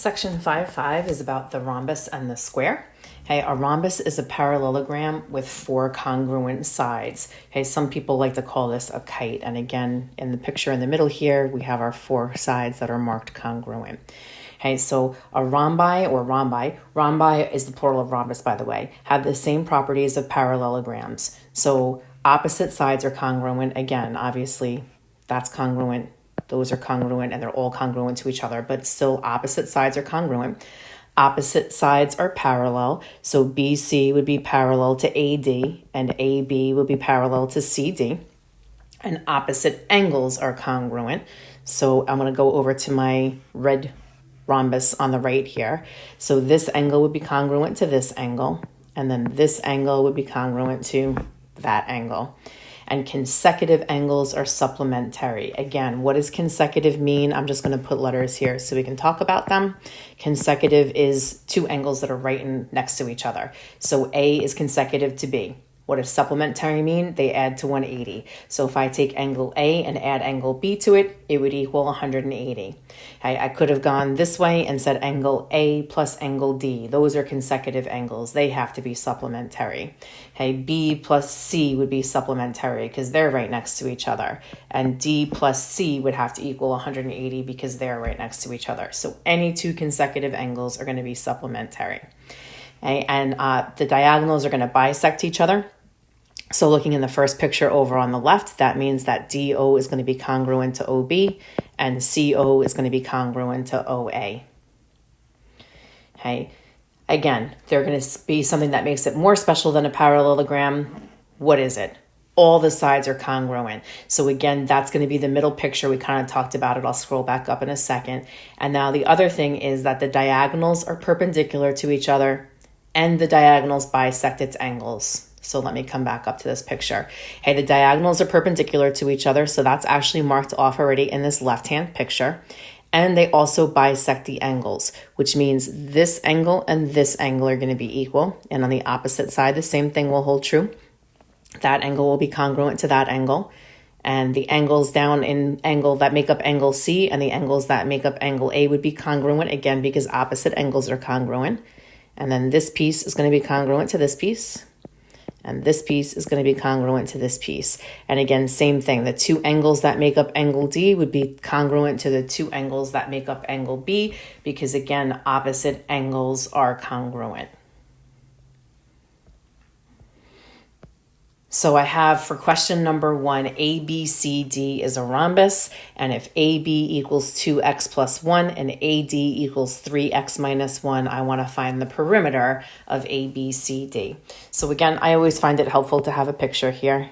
Section 5.5 is about the rhombus and the square. Okay, a rhombus is a parallelogram with four congruent sides. Okay, some people like to call this a kite. And again, in the picture in the middle here, we have our four sides that are marked congruent. Okay, so a rhombi is the plural of rhombus, by the way, have the same properties of parallelograms. So opposite sides are congruent. Again, obviously, that's congruent. Those are congruent and they're all congruent to each other, but still opposite sides are congruent. Opposite sides are parallel. So BC would be parallel to AD and AB would be parallel to CD. And opposite angles are congruent. So I'm going to go over to my red rhombus on the right here. So this angle would be congruent to this angle. And then this angle would be congruent to that angle. And consecutive angles are supplementary. Again, what does consecutive mean? I'm just going to put letters here so we can talk about them. Consecutive is two angles that are right in next to each other. So A is consecutive to B. What does supplementary mean? They add to 180. So if I take angle A and add angle B to it, it would equal 180. I could have gone this way and said angle A plus angle D. Those are consecutive angles. They have to be supplementary. B plus C would be supplementary because they're right next to each other. And D plus C would have to equal 180 because they're right next to each other. So any two consecutive angles are going to be supplementary. And the diagonals are going to bisect each other. So looking in the first picture over on the left, that means that DO is going to be congruent to OB and CO is going to be congruent to OA. Again, they're going to be something that makes it more special than a parallelogram. What is it? All the sides are congruent. So again, that's going to be the middle picture. We kind of talked about it. I'll scroll back up in a second. And now the other thing is that the diagonals are perpendicular to each other and the diagonals bisect its angles. So let me come back up to this picture. The diagonals are perpendicular to each other. So that's actually marked off already in this left-hand picture. And they also bisect the angles, which means this angle and this angle are going to be equal. And on the opposite side, the same thing will hold true. That angle will be congruent to that angle. And the angles down in angle that make up angle C and the angles that make up angle A would be congruent, again, because opposite angles are congruent. And then this piece is going to be congruent to this piece. And this piece is going to be congruent to this piece. And again, same thing. The two angles that make up angle D would be congruent to the two angles that make up angle B because, again, opposite angles are congruent. So I have for question number 1, ABCD is a rhombus. And if AB equals 2x plus 1 and AD equals 3x minus 1, I want to find the perimeter of ABCD. So again, I always find it helpful to have a picture here.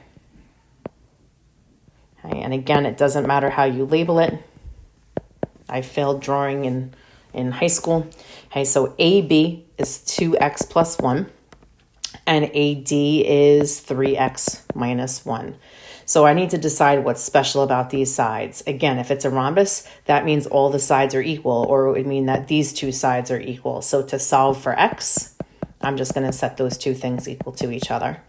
And again, it doesn't matter how you label it. I failed drawing in high school. So AB is 2x plus 1. And AD is 3x minus 1. So I need to decide what's special about these sides. Again, if it's a rhombus, that means all the sides are equal, or it would mean that these two sides are equal. So to solve for x, I'm just going to set those two things equal to each other.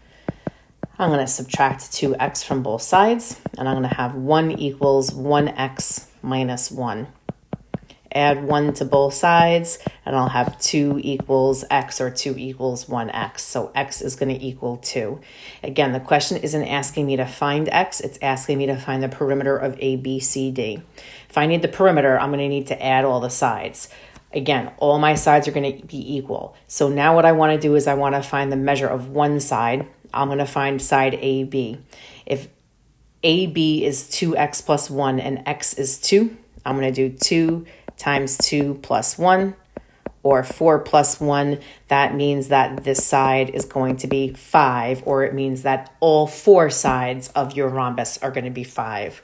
I'm going to subtract 2x from both sides, and I'm going to have 1 equals 1x minus 1. Add 1 to both sides, and I'll have 2 equals x, or 2 equals 1x. So x is going to equal 2. Again, the question isn't asking me to find x. It's asking me to find the perimeter of ABCD. If I need the perimeter, I'm going to need to add all the sides. Again, all my sides are going to be equal. So now what I want to do is I want to find the measure of one side. I'm going to find side AB. If AB is 2x plus 1 and x is 2, I'm going to do 2 times 2 plus 1, or 4 plus 1. That means that this side is going to be 5, or it means that all 4 sides of your rhombus are going to be 5.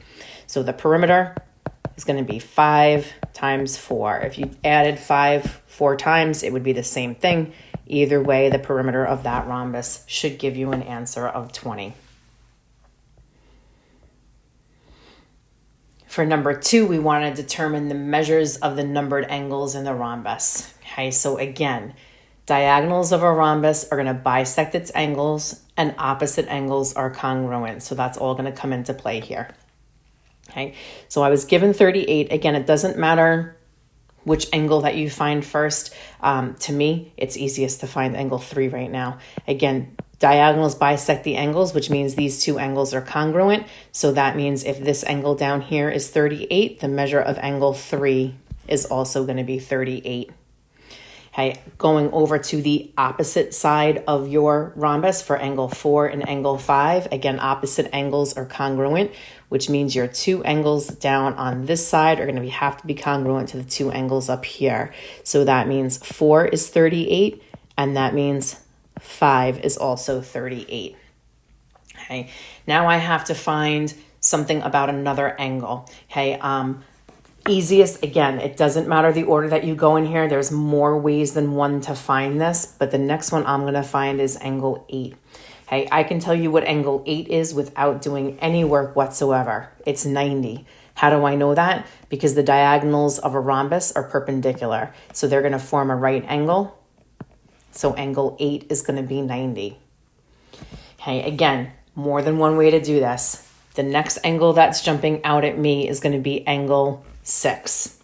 So the perimeter is going to be 5 times 4. If you added 5 4 times, it would be the same thing. Either way, the perimeter of that rhombus should give you an answer of 20. For number 2, we want to determine the measures of the numbered angles in the rhombus. So again, diagonals of a rhombus are going to bisect its angles and opposite angles are congruent. So that's all going to come into play here. So I was given 38. Again, it doesn't matter which angle that you find first. To me, it's easiest to find angle 3 right now. Again, diagonals bisect the angles, which means these two angles are congruent. So that means if this angle down here is 38, the measure of angle 3 is also going to be 38. Okay, going over to the opposite side of your rhombus for angle 4 and angle 5. Again, opposite angles are congruent, which means your two angles down on this side are going to have to be congruent to the two angles up here. So that means 4 is 38, and that means 5 is also 38. Okay, now I have to find something about another angle. Okay, easiest, again, it doesn't matter the order that you go in here. There's more ways than one to find this, but the next one I'm going to find is angle 8. Okay, I can tell you what angle 8 is without doing any work whatsoever. It's 90. How do I know that? Because the diagonals of a rhombus are perpendicular. So they're going to form a right angle. So angle 8 is going to be 90. Okay, again, more than one way to do this. The next angle that's jumping out at me is going to be angle 6.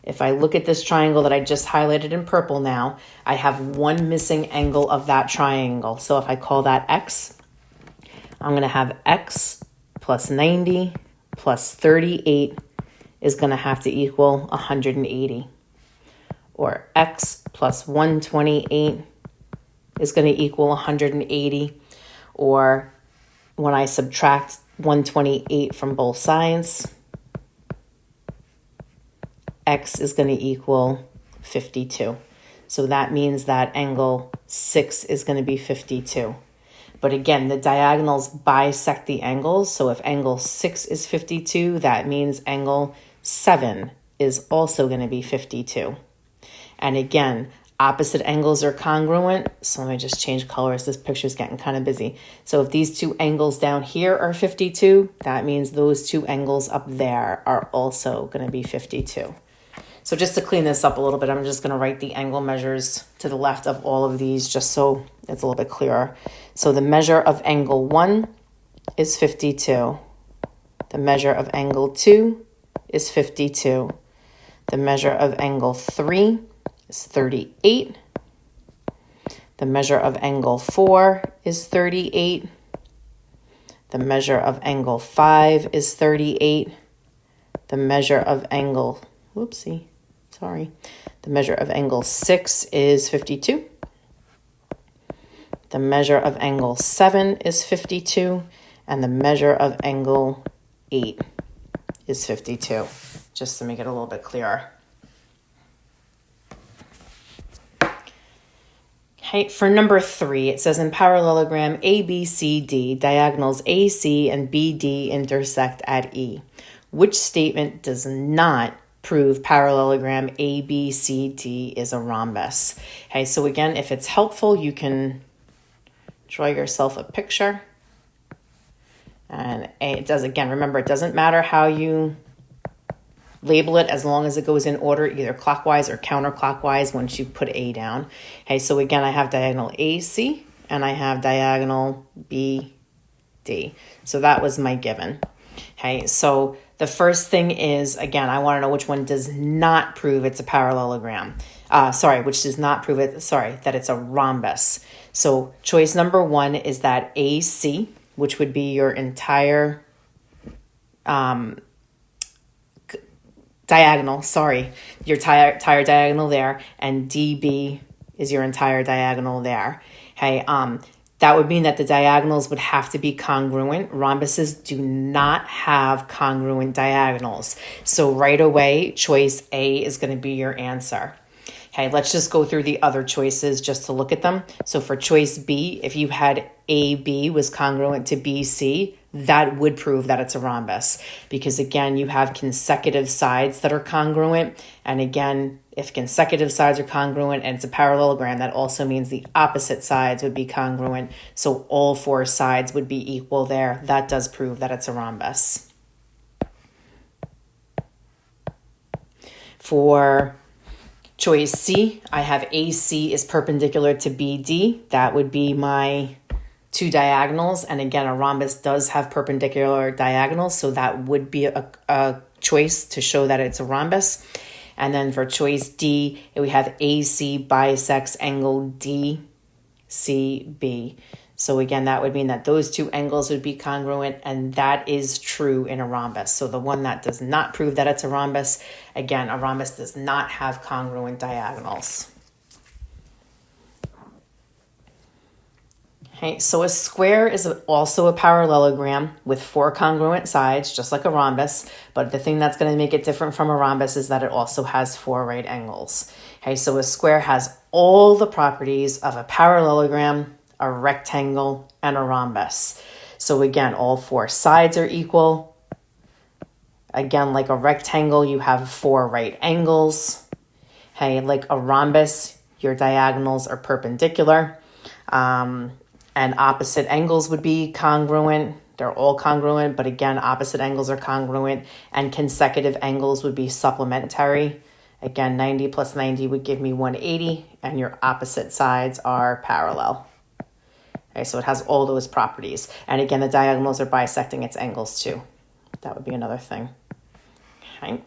If I look at this triangle that I just highlighted in purple now, I have one missing angle of that triangle. So if I call that x, I'm going to have x plus 90 plus 38 is going to have to equal 180. Or x plus 128 is going to equal 180. Or when I subtract 128 from both sides, x is going to equal 52. So that means that angle 6 is going to be 52. But again, the diagonals bisect the angles. So if angle 6 is 52, that means angle 7 is also going to be 52. And again, opposite angles are congruent. So let me just change colors. This picture is getting kind of busy. So if these two angles down here are 52, that means those two angles up there are also going to be 52. So just to clean this up a little bit, I'm just going to write the angle measures to the left of all of these just so it's a little bit clearer. So the measure of angle 1 is 52. The measure of angle 2 is 52. The measure of angle 3 is 38. The measure of angle 4 is 38. The measure of angle 5 is 38. The measure of angle, the measure of angle 6 is 52. The measure of angle 7 is 52. And the measure of angle 8 is 52, just to make it a little bit clearer. Okay, for number 3, it says in parallelogram ABCD, diagonals AC and BD intersect at E. Which statement does not prove parallelogram ABCD is a rhombus? Okay, so again, if it's helpful, you can draw yourself a picture. And it does, again, remember, it doesn't matter how you label it as long as it goes in order, either clockwise or counterclockwise once you put A down. Okay, so again, I have diagonal AC and I have diagonal BD. So that was my given. Okay, so the first thing is, again, I want to know which one does not prove it's a parallelogram. Which does not prove it, that it's a rhombus. So choice number 1 is that AC, which would be your entire diagonal, your entire diagonal there, and DB is your entire diagonal there. Okay, that would mean that the diagonals would have to be congruent. Rhombuses do not have congruent diagonals. So right away, choice A is going to be your answer. Okay, let's just go through the other choices just to look at them. So for choice B, if you had AB was congruent to BC, that would prove that it's a rhombus. Because again, you have consecutive sides that are congruent. And again, if consecutive sides are congruent and it's a parallelogram, that also means the opposite sides would be congruent. So all 4 sides would be equal there. That does prove that it's a rhombus. For choice C, I have AC is perpendicular to BD. That would be my two diagonals. And again, a rhombus does have perpendicular diagonals, so that would be a choice to show that it's a rhombus. And then for choice D, we have AC bisects angle DCB. So again, that would mean that those two angles would be congruent, and that is true in a rhombus. So the one that does not prove that it's a rhombus, again, a rhombus does not have congruent diagonals. Okay, so a square is also a parallelogram with four congruent sides, just like a rhombus, but the thing that's going to make it different from a rhombus is that it also has four right angles. Okay, so a square has all the properties of a parallelogram, a rectangle, and a rhombus. So again, all four sides are equal. Again, like a rectangle, you have four right angles. Okay, like a rhombus, your diagonals are perpendicular. And opposite angles would be congruent. They're all congruent, but again, opposite angles are congruent, and consecutive angles would be supplementary. Again, 90 plus 90 would give me 180, and your opposite sides are parallel. Okay, so it has all those properties. And again, the diagonals are bisecting its angles too. That would be another thing. Okay.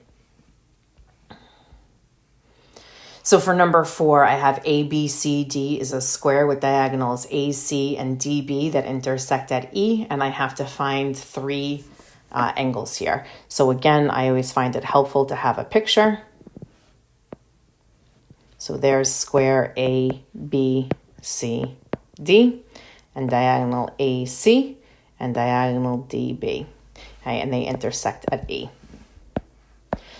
So for number 4, I have ABCD is a square with diagonals AC and DB that intersect at E, and I have to find 3 angles here. So again, I always find it helpful to have a picture. So there's square ABCD and diagonal AC and diagonal DB. Okay, and they intersect at E.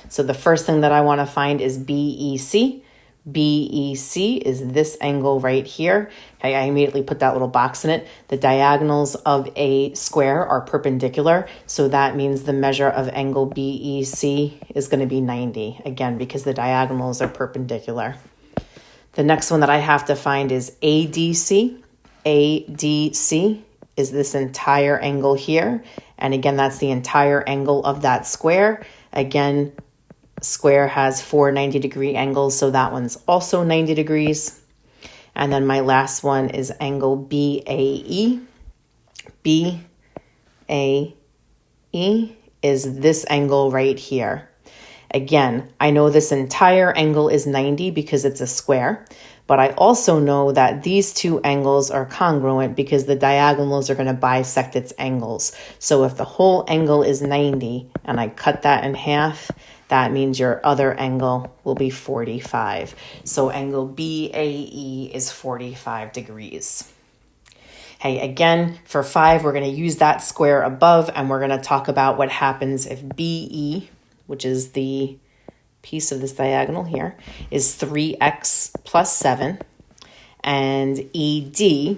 So the first thing that I want to find is BEC. BEC is this angle right here. Okay, I immediately put that little box in it. The diagonals of a square are perpendicular, so that means the measure of angle BEC is going to be 90, again, because the diagonals are perpendicular. The next one that I have to find is ADC. ADC is this entire angle here, and again, that's the entire angle of that square. Again, square has 4 90-degree angles, so that one's also 90 degrees. And then my last one is angle BAE. BAE is this angle right here. Again, I know this entire angle is 90 because it's a square, but I also know that these two angles are congruent because the diagonals are going to bisect its angles. So if the whole angle is 90 and I cut that in half, that means your other angle will be 45. So angle BAE is 45 degrees. Hey, again, for 5, we're going to use that square above, and we're going to talk about what happens if BE, which is the piece of this diagonal here, is 3x plus 7, and ED,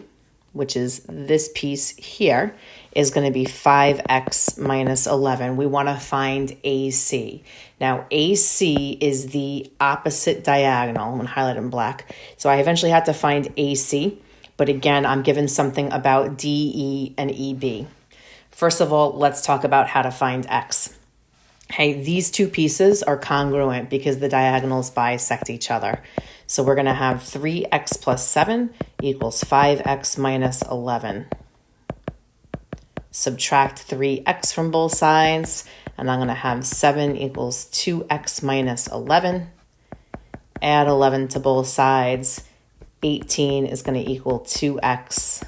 which is this piece here, is going to be 5x minus 11. We want to find AC. Now, AC is the opposite diagonal. I'm going to highlight it in black. So I eventually had to find AC, but again, I'm given something about DE and EB. First of all, let's talk about how to find X. Hey, these two pieces are congruent because the diagonals bisect each other. So we're going to have 3x plus 7 equals 5x minus 11. Subtract 3x from both sides, and I'm going to have 7 equals 2x minus 11. Add 11 to both sides. 18 is going to equal 2x.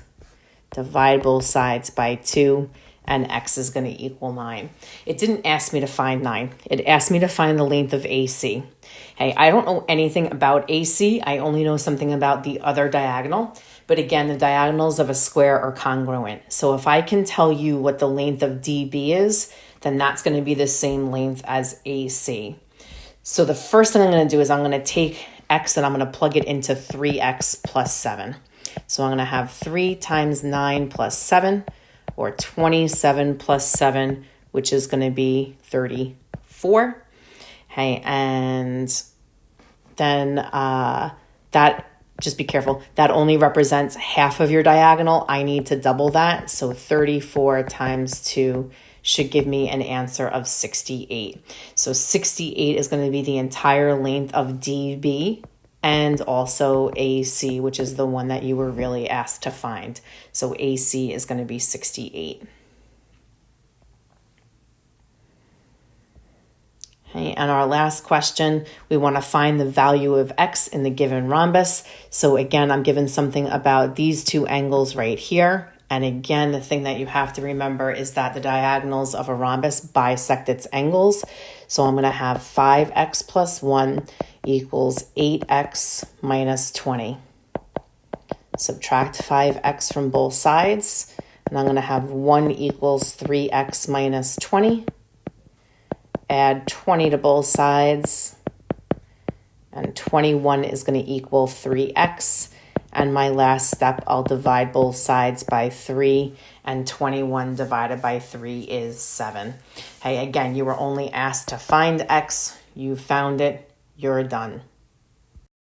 Divide both sides by 2, and x is going to equal 9. It didn't ask me to find 9. It asked me to find the length of AC. Hey, I don't know anything about AC. I only know something about the other diagonal. But again, the diagonals of a square are congruent. So if I can tell you what the length of DB is, then that's going to be the same length as AC. So the first thing I'm going to do is I'm going to take x and I'm going to plug it into 3x plus 7. So I'm going to have 3 times 9 plus 7, or 27 plus 7, which is going to be 34. Okay, and then that, just be careful, that only represents half of your diagonal. I need to double that. So 34 times 2 should give me an answer of 68. So 68 is going to be the entire length of DB. and also AC, which is the one that you were really asked to find. So AC is going to be 68. Okay, and our last question, we want to find the value of x in the given rhombus. So again, I'm given something about these two angles right here. And again, the thing that you have to remember is that the diagonals of a rhombus bisect its angles. So I'm going to have 5x plus 1 equals 8x minus 20. Subtract 5x from both sides, and I'm going to have 1 equals 3x minus 20. Add 20 to both sides, and 21 is going to equal 3x. And my last step, I'll divide both sides by 3, and 21 divided by 3 is 7. Hey, again, you were only asked to find x. You found it. You're done.